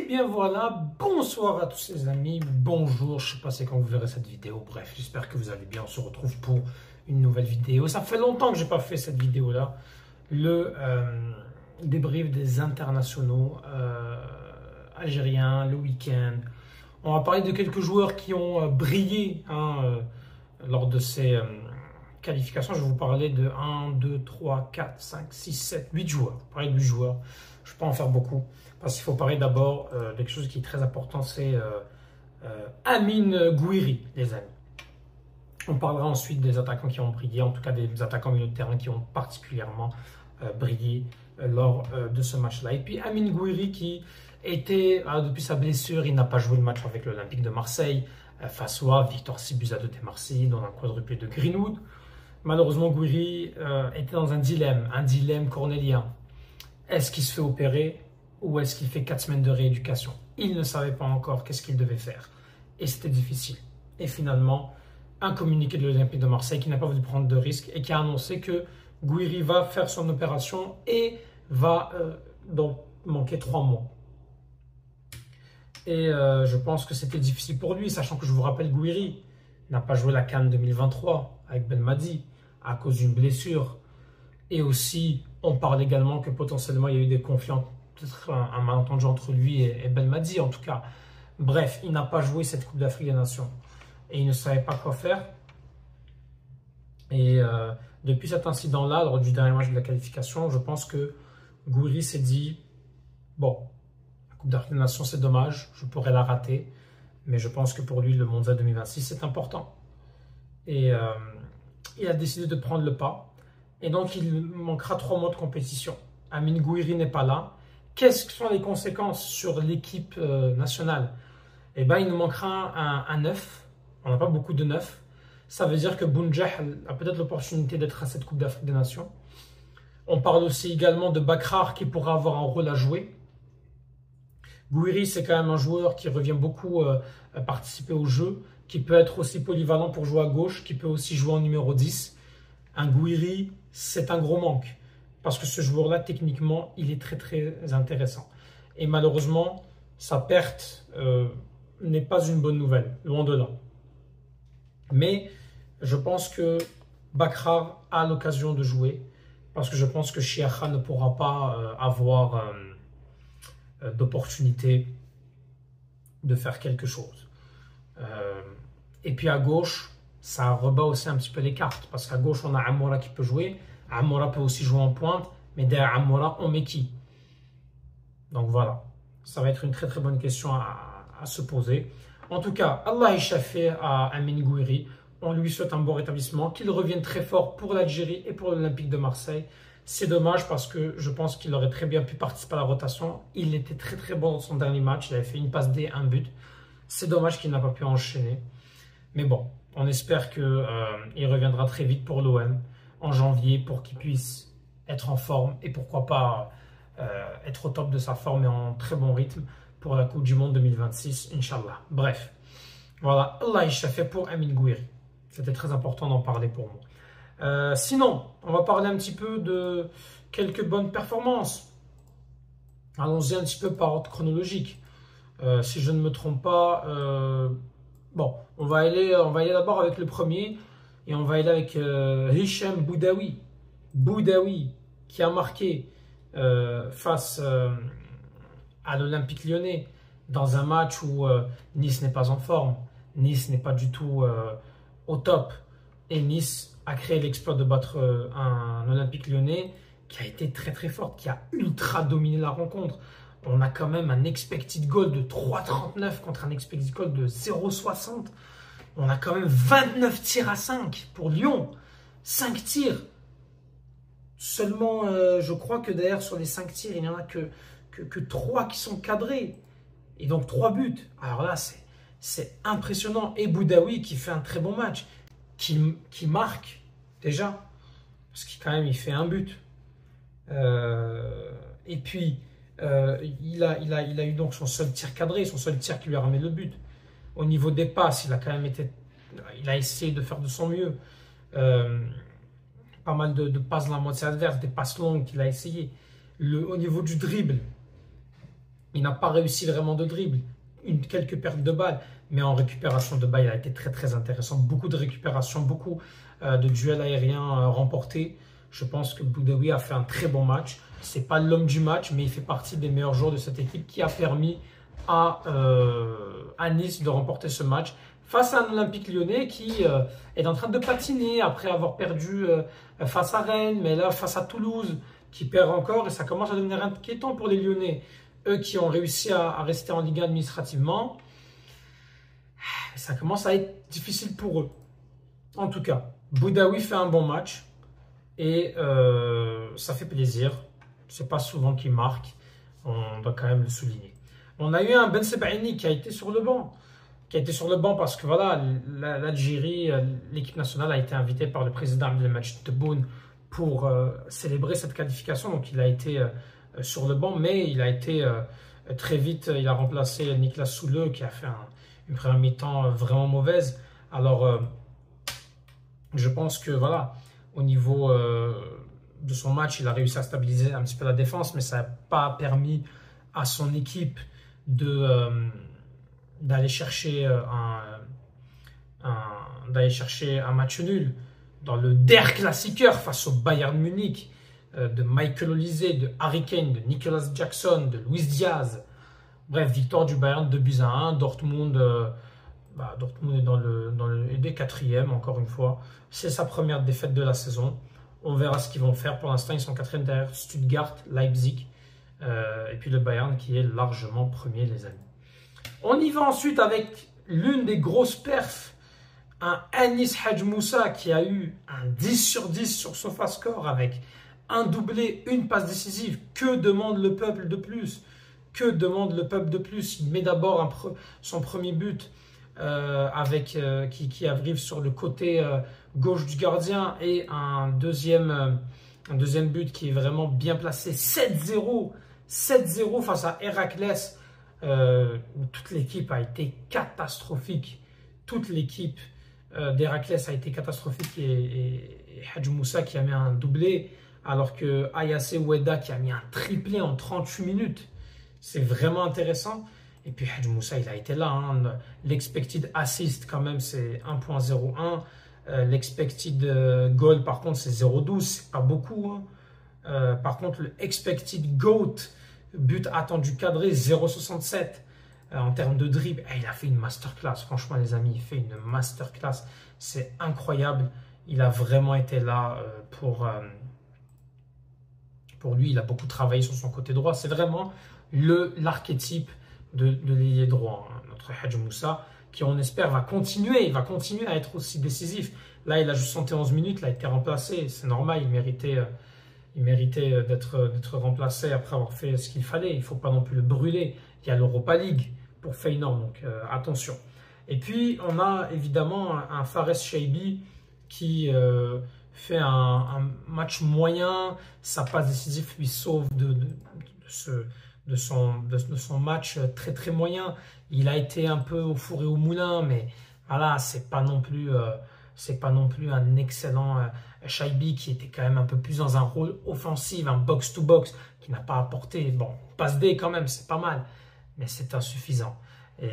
Et bien voilà, bonsoir à tous les amis, bonjour, je sais pas c'est quand vous verrez cette vidéo, bref, j'espère que vous allez bien, on se retrouve pour une nouvelle vidéo. Ça fait longtemps que j'ai pas fait cette vidéo-là, le débrief des internationaux algériens, le week-end. On va parler de quelques joueurs qui ont brillé lors de ces qualifications. Je vais vous parler de 1, 2, 3, 4, 5, 6, 7, 8 joueurs. Je vais parler de 8 joueurs. Je ne vais pas en faire beaucoup. Parce qu'il faut parler d'abord de quelque chose qui est très important, c'est Amine Gouiri, les amis. On parlera ensuite des attaquants qui ont brillé, en tout cas des attaquants milieu de terrain qui ont particulièrement brillé lors de ce match-là. Et puis Amine Gouiri qui était, depuis sa blessure, il n'a pas joué le match avec l'Olympique de Marseille face à Victor 6-2 des Marseillais dans un quadruplé de Greenwood. Malheureusement, Gouiri était dans un dilemme cornélien. Est-ce qu'il se fait opérer ou est-ce qu'il fait 4 semaines de rééducation? Il ne savait pas encore qu'est-ce qu'il devait faire. Et c'était difficile. Et finalement, un communiqué de l'Olympique de Marseille qui n'a pas voulu prendre de risques et qui a annoncé que Gouiri va faire son opération et va donc manquer 3 mois. Et je pense que c'était difficile pour lui, sachant que je vous rappelle, Gouiri n'a pas joué la CAN 2023 avec Belmadi à cause d'une blessure. Et aussi, on parle également que potentiellement il y a eu des conflits, peut-être un malentendu entre lui et Belmadi en tout cas. Bref, il n'a pas joué cette Coupe d'Afrique des Nations. Et il ne savait pas quoi faire. Et depuis cet incident-là, lors du dernier match de la qualification, je pense que Gouiri s'est dit, bon, la Coupe d'Afrique des Nations c'est dommage, je pourrais la rater. Mais je pense que pour lui, le Mondial 2026 c'est important. Et il a décidé de prendre le pas. Et donc, il manquera 3 mois de compétition. Amine Gouiri n'est pas là. Quelles sont les conséquences sur l'équipe nationale? Eh bien, il nous manquera un 9. On n'a pas beaucoup de 9. Ça veut dire que Bounjah a peut-être l'opportunité d'être à cette Coupe d'Afrique des Nations. On parle aussi également de Bakrar qui pourra avoir un rôle à jouer. Gouiri, c'est quand même un joueur qui revient beaucoup participer au jeu, qui peut être aussi polyvalent pour jouer à gauche, qui peut aussi jouer en numéro 10. Un Gouiri, c'est un gros manque. Parce que ce joueur-là, techniquement, il est très très intéressant. Et malheureusement, sa perte n'est pas une bonne nouvelle, loin de là. Mais je pense que Bakrar a l'occasion de jouer. Parce que je pense que Chiacha ne pourra pas avoir d'opportunité de faire quelque chose. Et puis à gauche, ça rebat aussi un petit peu les cartes. Parce qu'à gauche, on a Amoura qui peut jouer. Amoura peut aussi jouer en pointe. Mais derrière Amoura, on met qui? Donc voilà. Ça va être une très très bonne question à se poser. En tout cas, Allah Ishafi à Amine Gouiri. On lui souhaite un bon rétablissement. Qu'il revienne très fort pour l'Algérie et pour l'Olympique de Marseille. C'est dommage parce que je pense qu'il aurait très bien pu participer à la rotation. Il était très très bon dans son dernier match. Il avait fait une passe D, un but. C'est dommage qu'il n'a pas pu enchaîner. Mais bon, on espère qu'il reviendra très vite pour l'OM en janvier pour qu'il puisse être en forme et pourquoi pas être au top de sa forme et en très bon rythme pour la Coupe du Monde 2026, Inch'Allah. Bref, voilà, Allah fait pour Amine Gouiri. C'était très important d'en parler pour moi. Sinon, on va parler un petit peu de quelques bonnes performances. Allons-y un petit peu par ordre chronologique. Si je ne me trompe pas, bon, on va aller d'abord avec le premier et on va aller avec Hicham Boudaoui. Boudaoui qui a marqué face à l'Olympique Lyonnais dans un match où Nice n'est pas en forme, Nice n'est pas du tout au top et Nice a créé l'exploit de battre un Olympique Lyonnais qui a été très très fort, qui a ultra dominé la rencontre. On a quand même un expected goal de 3,39 contre un expected goal de 0,60. On a quand même 29 tirs à 5 pour Lyon. 5 tirs. Seulement, je crois que d'ailleurs, sur les 5 tirs, il n'y en a que 3 qui sont cadrés. Et donc 3 buts. Alors là, c'est impressionnant. Et Boudaoui qui fait un très bon match. Qui marque déjà. Parce qu'il quand même, il fait un but. Et puis... il a eu donc son seul tir cadré, son seul tir qui lui a ramené le but. Au niveau des passes, il a essayé de faire de son mieux. Pas mal de passes dans la moitié adverse, des passes longues qu'il a essayé. Au niveau du dribble, Il n'a pas réussi vraiment de dribble, quelques pertes de balles, mais en récupération de balles, il a été très très intéressant. Beaucoup de récupérations, beaucoup de duels aériens remportés. Je pense que Boudaoui a fait un très bon match. Ce n'est pas l'homme du match, mais il fait partie des meilleurs joueurs de cette équipe qui a permis à Nice de remporter ce match face à un Olympique Lyonnais qui est en train de patiner après avoir perdu face à Rennes, mais là face à Toulouse qui perd encore et ça commence à devenir inquiétant pour les Lyonnais. Eux qui ont réussi à rester en Ligue 1 administrativement, ça commence à être difficile pour eux. En tout cas, Boudaoui fait un bon match et ça fait plaisir. C'est pas souvent qu'il marque, on doit quand même le souligner. On a eu un Ben Sebaini qui a été sur le banc. Parce que voilà, l'Algérie, l'équipe nationale a été invitée par le président Abdelmadjid Tebboune pour célébrer cette qualification. Donc il a été sur le banc, mais il a été très vite, il a remplacé Niklas Souleux qui a fait une première mi-temps vraiment mauvaise. Alors je pense que voilà, au niveau de son match, il a réussi à stabiliser un petit peu la défense, mais ça n'a pas permis à son équipe d'aller chercher un match nul dans le Der Klassiker face au Bayern Munich de Michael Olise, de Harry Kane, de Nicolas Jackson, de Luis Diaz. Bref, victoire du Bayern 2-1. Dortmund est dans le quatrième, encore une fois. C'est sa première défaite de la saison. On verra ce qu'ils vont faire. Pour l'instant, ils sont quatrième derrière Stuttgart, Leipzig. Et puis le Bayern qui est largement premier, les amis. On y va ensuite avec l'une des grosses perfs. Un Anis Hadj Moussa qui a eu un 10 sur 10 sur SofaScore avec un doublé, une passe décisive. Que demande le peuple de plus? Que demande le peuple de plus? Il met d'abord son premier but qui arrive sur le côté gauche du gardien et un deuxième but qui est vraiment bien placé. 7-0 face à Héraclès. Toute l'équipe a été catastrophique. Toute l'équipe d'Héraclès a été catastrophique et Hadj Moussa qui a mis un doublé alors que Ayassé Oueda qui a mis un triplé en 38 minutes. C'est vraiment intéressant. Et puis Hadj Moussa, il a été là. Hein. L'expected assist, quand même, c'est 1.01. L'expected goal, par contre, c'est 0.12. C'est pas beaucoup. Hein. Par contre, le expected GOAT, but attendu cadré, 0.67. En termes de dribble, il a fait une masterclass. Franchement, les amis, il fait une masterclass. C'est incroyable. Il a vraiment été là pour lui. Il a beaucoup travaillé sur son côté droit. C'est vraiment l'archétype de l'ailier droit, hein, notre Hadj Moussa, qui on espère va continuer à être aussi décisif. Là, il a juste 71 minutes, il a été remplacé, c'est normal, il méritait d'être remplacé après avoir fait ce qu'il fallait. Il ne faut pas non plus le brûler. Il y a l'Europa League pour Feyenoord, donc attention. Et puis, on a évidemment un Fares Chaibi qui fait un match moyen. Sa passe décisive lui sauve de son match très très moyen. Il a été un peu au four et au moulin, mais voilà, c'est pas non plus un excellent Chaibi qui était quand même un peu plus dans un rôle offensif, un box-to-box, qui n'a pas apporté, bon, passe D quand même, c'est pas mal, mais c'est insuffisant. Et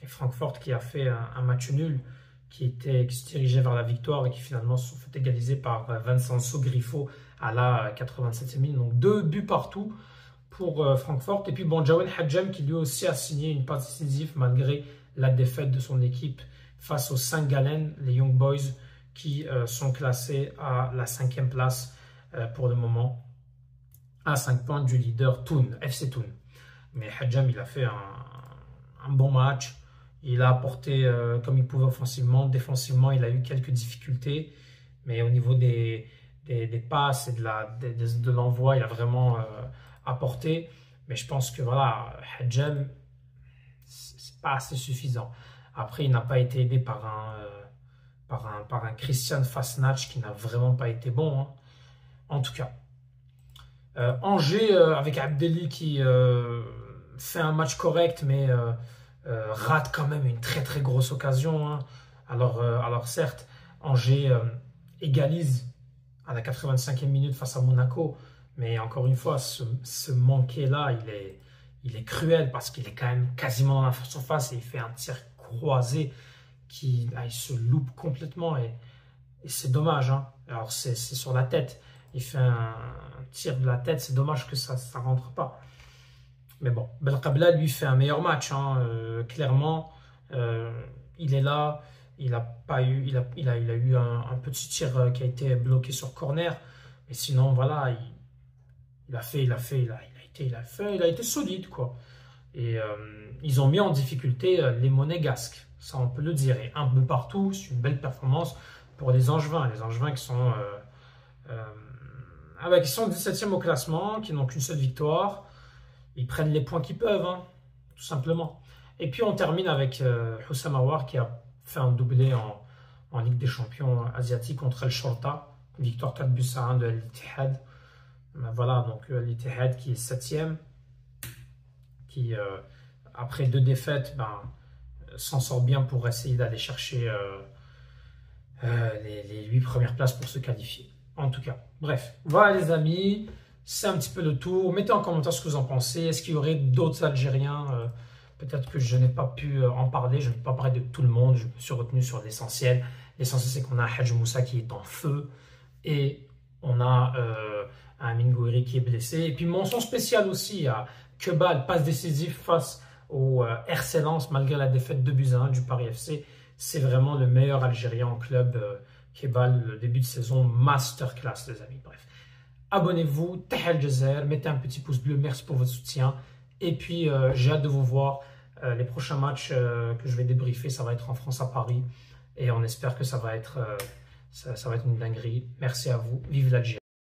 Francfort qui a fait un match nul, qui se dirigeait vers la victoire et qui finalement se sont fait égaliser par Vincenzo Griffo à la 87e minute. Donc 2 buts partout pour Francfort. Et puis bon, Jawen Hadjem qui lui aussi a signé une passe décisive malgré la défaite de son équipe face aux Saint-Gallen, les Young Boys qui sont classés à la 5e place pour le moment, à 5 points du leader Thun, FC Thun. Mais Hadjem, il a fait un bon match. Il a apporté comme il pouvait offensivement. Défensivement, il a eu quelques difficultés. Mais au niveau des passes et de l'envoi, il a vraiment apporté. Mais je pense que voilà, Hadjem, c'est pas assez suffisant. Après, il n'a pas été aidé par un Christian Fasnacht qui n'a vraiment pas été bon. Hein. En tout cas. Angers avec Abdelli qui fait un match correct, mais rate quand même une très très grosse occasion. Hein. Alors certes, Angers égalise à la 85e minute face à Monaco, mais encore une fois, ce manqué-là, il est cruel parce qu'il est quand même quasiment dans la surface et il fait un tir croisé qui il se loupe complètement et c'est dommage. Hein. Alors c'est sur la tête. Il fait un tir de la tête, c'est dommage que ça ne rentre pas. Mais bon, Belkabla lui fait un meilleur match. Hein. Clairement, il est là. Il a eu un petit tir qui a été bloqué sur corner. Mais sinon, voilà, il a été solide, quoi. Et ils ont mis en difficulté les Monégasques, ça on peut le dire. Et un peu partout, c'est une belle performance pour les Angevins. Les Angevins qui sont, qui sont 17e au classement, qui n'ont qu'une seule victoire. Ils prennent les points qu'ils peuvent, hein, tout simplement. Et puis on termine avec Houssam Aouar qui a fait un doublé en Ligue des Champions asiatiques contre El Shorta. Victoire 4 buts à 1 de Al-Ittihad. Voilà, donc Al-Ittihad qui est 7e, qui après 2 défaites s'en sort bien pour essayer d'aller chercher les 8 premières places pour se qualifier. En tout cas, bref, voilà les amis, c'est un petit peu le tour. Mettez en commentaire ce que vous en pensez. Est-ce qu'il y aurait d'autres Algériens peut-être que je n'ai pas pu en parler, je ne peux pas parler de tout le monde, je me suis retenu sur l'essentiel. L'essentiel, c'est qu'on a Hadj Moussa qui est en feu et on a Amin Gouiri qui est blessé. Et puis mention spéciale aussi à Kebal, passe décisif face au RC Lens malgré la défaite 2-1 du Paris FC. C'est vraiment le meilleur Algérien en club. Kebal, le début de saison, masterclass les amis. Bref, abonnez-vous, Tahel Jazer, mettez un petit pouce bleu, merci pour votre soutien. Et puis j'ai hâte de vous voir. Les prochains matchs que je vais débriefer, ça va être en France à Paris. Et on espère que ça va être une dinguerie. Merci à vous, vive l'Algérie.